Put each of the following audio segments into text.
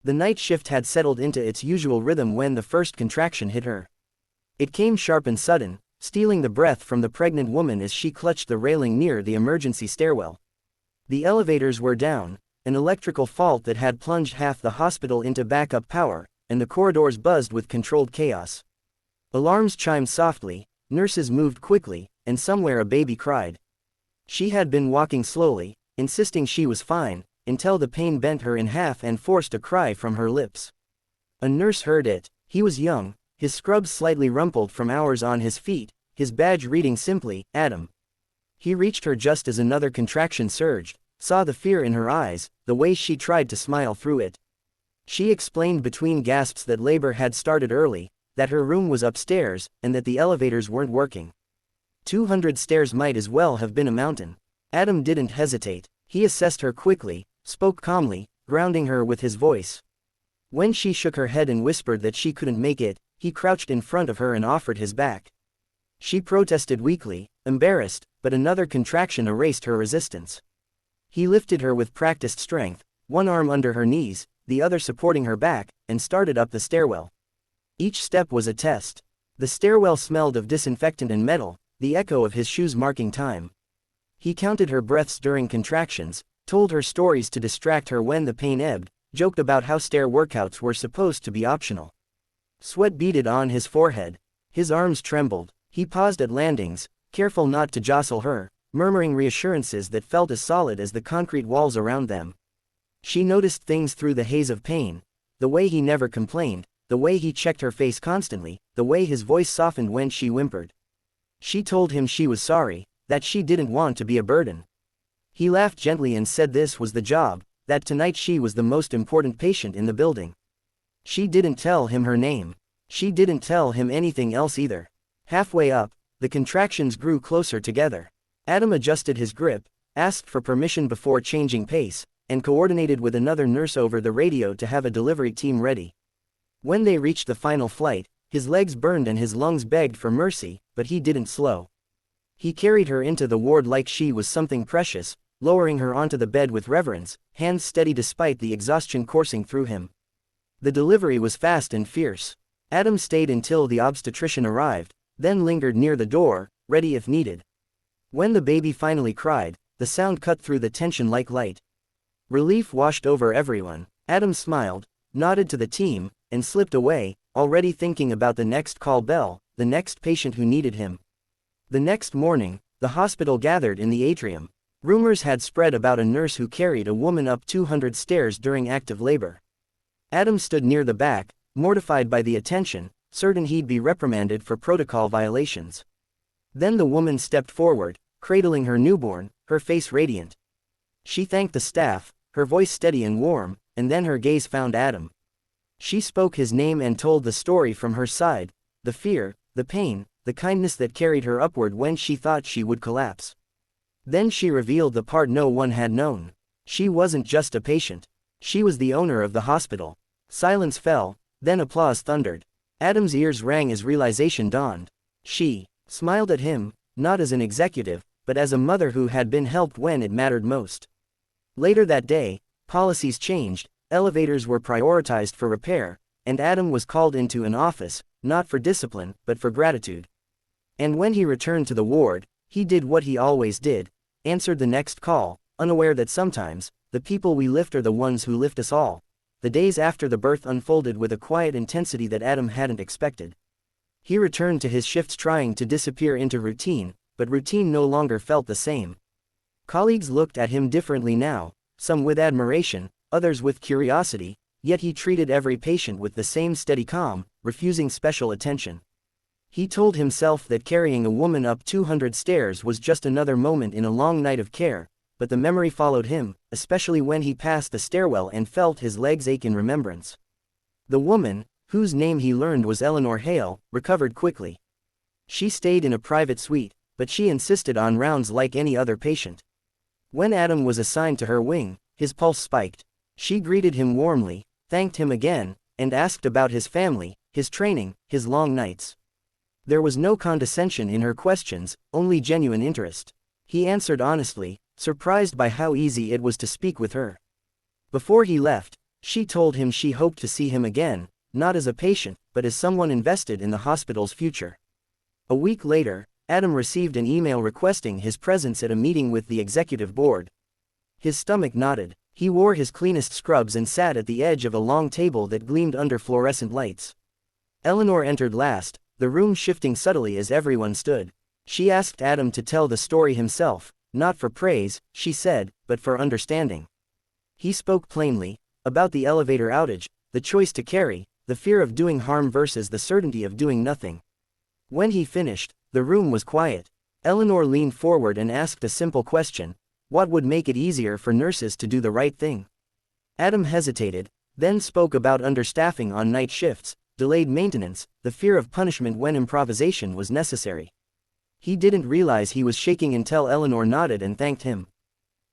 The night shift had settled into its usual rhythm when the first contraction hit her. It came sharp and sudden, stealing the breath from the pregnant woman as she clutched the railing near the emergency stairwell. The elevators were down, an electrical fault that had plunged half the hospital into backup power, and the corridors buzzed with controlled chaos. Alarms chimed softly, nurses moved quickly, and somewhere a baby cried. She had been walking slowly, insisting she was fine, until the pain bent her in half and forced a cry from her lips. A nurse heard it. He was young, his scrubs slightly rumpled from hours on his feet, his badge reading simply, Adam. He reached her just as another contraction surged, saw the fear in her eyes, the way she tried to smile through it. She explained between gasps that labor had started early, that her room was upstairs, and that the elevators weren't working. 200 stairs might as well have been a mountain. Adam didn't hesitate. He assessed her quickly, spoke calmly, grounding her with his voice. When she shook her head and whispered that she couldn't make it, he crouched in front of her and offered his back. She protested weakly, embarrassed, but another contraction erased her resistance. He lifted her with practiced strength, one arm under her knees, the other supporting her back, and started up the stairwell. Each step was a test. The stairwell smelled of disinfectant and metal, the echo of his shoes marking time. He counted her breaths during contractions, told her stories to distract her when the pain ebbed, joked about how stair workouts were supposed to be optional. Sweat beaded on his forehead. His arms trembled. He paused at landings, careful not to jostle her, murmuring reassurances that felt as solid as the concrete walls around them. She noticed things through the haze of pain, the way he never complained, the way he checked her face constantly, the way his voice softened when she whimpered. She told him she was sorry, that she didn't want to be a burden. He laughed gently and said this was the job, that tonight she was the most important patient in the building. She didn't tell him her name. She didn't tell him anything else either. Halfway up, the contractions grew closer together. Adam adjusted his grip, asked for permission before changing pace, and coordinated with another nurse over the radio to have a delivery team ready. When they reached the final flight, his legs burned and his lungs begged for mercy, but he didn't slow. He carried her into the ward like she was something precious, lowering her onto the bed with reverence, hands steady despite the exhaustion coursing through him. The delivery was fast and fierce. Adam stayed until the obstetrician arrived, then lingered near the door, ready if needed. When the baby finally cried, the sound cut through the tension like light. Relief washed over everyone. Adam smiled, nodded to the team, and slipped away, already thinking about the next call bell, the next patient who needed him. The next morning, the hospital gathered in the atrium. Rumors had spread about a nurse who carried a woman up 200 stairs during active labor. Adam stood near the back, mortified by the attention, certain he'd be reprimanded for protocol violations. Then the woman stepped forward, cradling her newborn, her face radiant. She thanked the staff, her voice steady and warm, and then her gaze found Adam. She spoke his name and told the story from her side, the fear, the pain, the kindness that carried her upward when she thought she would collapse. Then she revealed the part no one had known. She wasn't just a patient. She was the owner of the hospital. Silence fell, then applause thundered. Adam's ears rang as realization dawned. She smiled at him, not as an executive, but as a mother who had been helped when it mattered most. Later that day, policies changed, elevators were prioritized for repair, and Adam was called into an office, not for discipline, but for gratitude. And when he returned to the ward, he did what he always did, answered the next call, unaware that sometimes, the people we lift are the ones who lift us all. The days after the birth unfolded with a quiet intensity that Adam hadn't expected. He returned to his shifts trying to disappear into routine, but routine no longer felt the same. Colleagues looked at him differently now, some with admiration, others with curiosity, yet he treated every patient with the same steady calm, refusing special attention. He told himself that carrying a woman up 200 stairs was just another moment in a long night of care, but the memory followed him, especially when he passed the stairwell and felt his legs ache in remembrance. The woman, whose name he learned was Eleanor Hale, recovered quickly. She stayed in a private suite, but she insisted on rounds like any other patient. When Adam was assigned to her wing, his pulse spiked. She greeted him warmly, thanked him again, and asked about his family, his training, his long nights. There was no condescension in her questions, only genuine interest. He answered honestly, surprised by how easy it was to speak with her. Before he left, She told him she hoped to see him again, not as a patient, but as someone invested in the hospital's future. A week later, Adam received an email requesting his presence at a meeting with the executive board. His stomach knotted. He wore his cleanest scrubs and sat at the edge of a long table that gleamed under fluorescent lights. Eleanor entered last, the room shifting subtly as everyone stood. She asked Adam to tell the story himself, not for praise, she said, but for understanding. He spoke plainly, about the elevator outage, the choice to carry, the fear of doing harm versus the certainty of doing nothing. When he finished, the room was quiet. Eleanor leaned forward and asked a simple question: what would make it easier for nurses to do the right thing? Adam hesitated, then spoke about understaffing on night shifts, delayed maintenance, the fear of punishment when improvisation was necessary. He didn't realize he was shaking until Eleanor nodded and thanked him.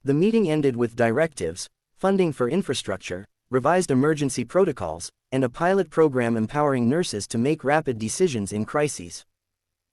The meeting ended with directives, funding for infrastructure, revised emergency protocols, and a pilot program empowering nurses to make rapid decisions in crises.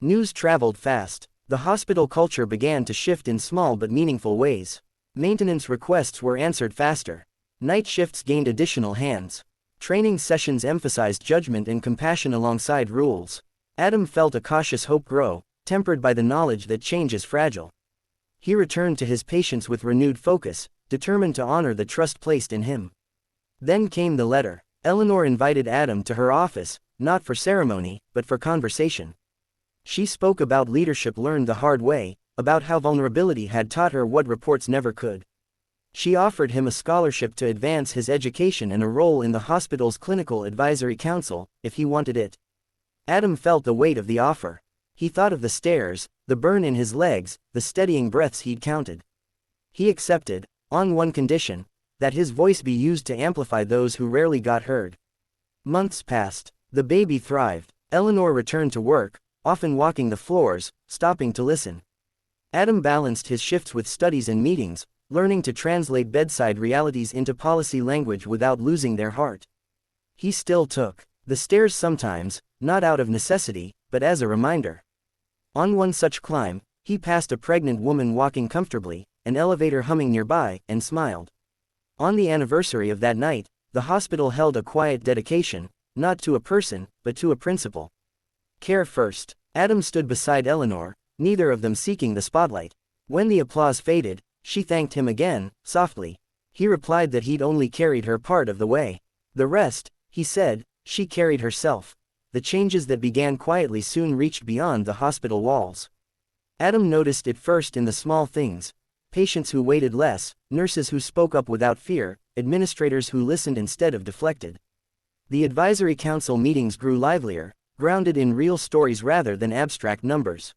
News traveled fast. The hospital culture began to shift in small but meaningful ways. Maintenance requests were answered faster. Night shifts gained additional hands. Training sessions emphasized judgment and compassion alongside rules. Adam felt a cautious hope grow, tempered by the knowledge that change is fragile. He returned to his patients with renewed focus, determined to honor the trust placed in him. Then came the letter. Eleanor invited Adam to her office, not for ceremony, but for conversation. She spoke about leadership learned the hard way, about how vulnerability had taught her what reports never could. She offered him a scholarship to advance his education and a role in the hospital's clinical advisory council, if he wanted it. Adam felt the weight of the offer. He thought of the stairs, the burn in his legs, the steadying breaths he'd counted. He accepted, on one condition: that his voice be used to amplify those who rarely got heard. Months passed. The baby thrived. Eleanor returned to work, often walking the floors, stopping to listen. Adam balanced his shifts with studies and meetings, learning to translate bedside realities into policy language without losing their heart. He still took the stairs sometimes, not out of necessity, but as a reminder. On one such climb, he passed a pregnant woman walking comfortably, an elevator humming nearby, and smiled. On the anniversary of that night, the hospital held a quiet dedication, not to a person, but to a principle. Care first. Adam stood beside Eleanor, neither of them seeking the spotlight. When the applause faded, she thanked him again, softly. He replied that he'd only carried her part of the way. The rest, he said, she carried herself. The changes that began quietly soon reached beyond the hospital walls. Adam noticed it first in the small things: patients who waited less, nurses who spoke up without fear, administrators who listened instead of deflected. The advisory council meetings grew livelier, grounded in real stories rather than abstract numbers.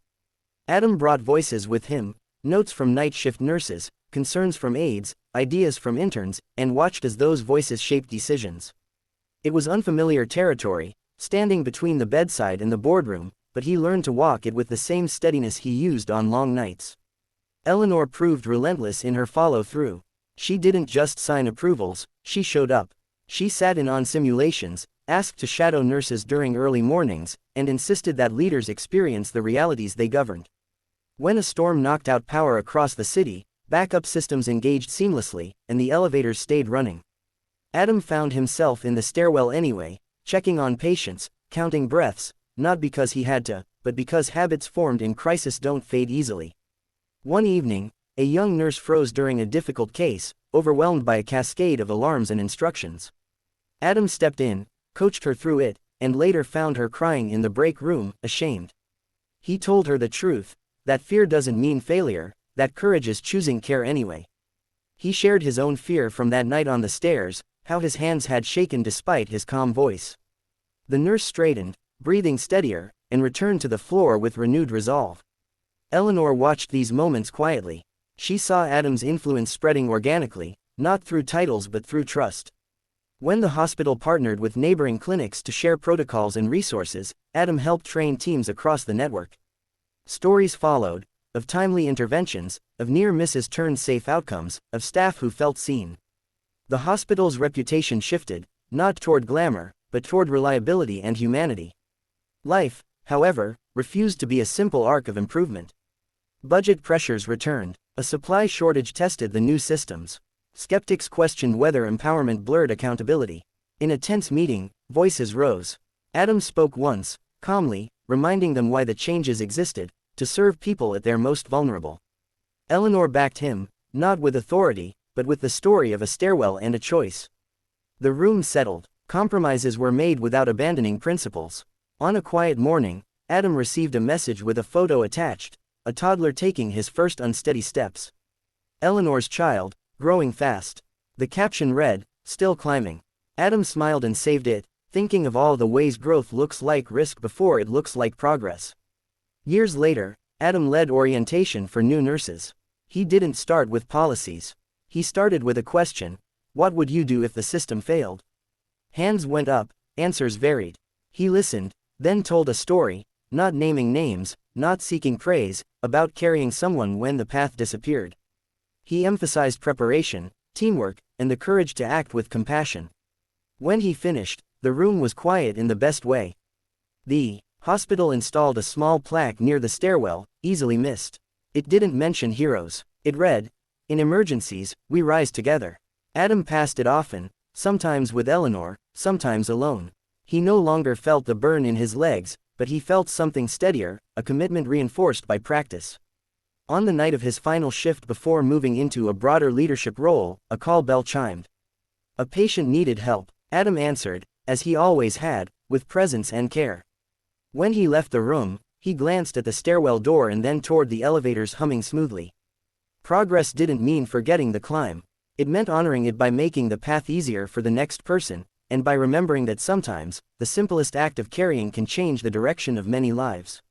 Adam brought voices with him, notes from night shift nurses, concerns from aides, ideas from interns, and watched as those voices shaped decisions. It was unfamiliar territory, standing between the bedside and the boardroom, but he learned to walk it with the same steadiness he used on long nights. Eleanor proved relentless in her follow-through. She didn't just sign approvals, she showed up. She sat in on simulations, asked to shadow nurses during early mornings, and insisted that leaders experience the realities they governed. When a storm knocked out power across the city, backup systems engaged seamlessly, and the elevators stayed running. Adam found himself in the stairwell anyway, checking on patients, counting breaths, not because he had to, but because habits formed in crisis don't fade easily. One evening, a young nurse froze during a difficult case, overwhelmed by a cascade of alarms and instructions. Adam stepped in, coached her through it, and later found her crying in the break room, ashamed. He told her the truth, that fear doesn't mean failure, that courage is choosing care anyway. He shared his own fear from that night on the stairs, how his hands had shaken despite his calm voice. The nurse straightened, breathing steadier, and returned to the floor with renewed resolve. Eleanor watched these moments quietly. She saw Adam's influence spreading organically, not through titles but through trust. When the hospital partnered with neighboring clinics to share protocols and resources, Adam helped train teams across the network. Stories followed, of timely interventions, of near misses turned safe outcomes, of staff who felt seen. The hospital's reputation shifted, not toward glamour, but toward reliability and humanity. Life, however, refused to be a simple arc of improvement. Budget pressures returned. A supply shortage tested the new systems. Skeptics questioned whether empowerment blurred accountability. In a tense meeting, voices rose. Adam spoke once, calmly, reminding them why the changes existed, to serve people at their most vulnerable. Eleanor backed him, not with authority, but with the story of a stairwell and a choice. The room settled. Compromises were made without abandoning principles. On a quiet morning, Adam received a message with a photo attached, a toddler taking his first unsteady steps. Eleanor's child, growing fast. The caption read, "Still climbing." Adam smiled and saved it, thinking of all the ways growth looks like risk before it looks like progress. Years later, Adam led orientation for new nurses. He didn't start with policies. He started with a question: what would you do if the system failed? Hands went up, answers varied. He listened, then told a story, not naming names, not seeking praise, about carrying someone when the path disappeared. He emphasized preparation, teamwork, and the courage to act with compassion. When he finished, the room was quiet in the best way. The hospital installed a small plaque near the stairwell, easily missed. It didn't mention heroes. It read, "In emergencies, we rise together." Adam passed it often, sometimes with Eleanor, sometimes alone. He no longer felt the burn in his legs, but he felt something steadier, a commitment reinforced by practice. On the night of his final shift before moving into a broader leadership role, a call bell chimed. A patient needed help. Adam answered, as he always had, with presence and care. When he left the room, he glanced at the stairwell door and then toward the elevators humming smoothly. Progress didn't mean forgetting the climb. It meant honoring it by making the path easier for the next person, and by remembering that sometimes, the simplest act of carrying can change the direction of many lives.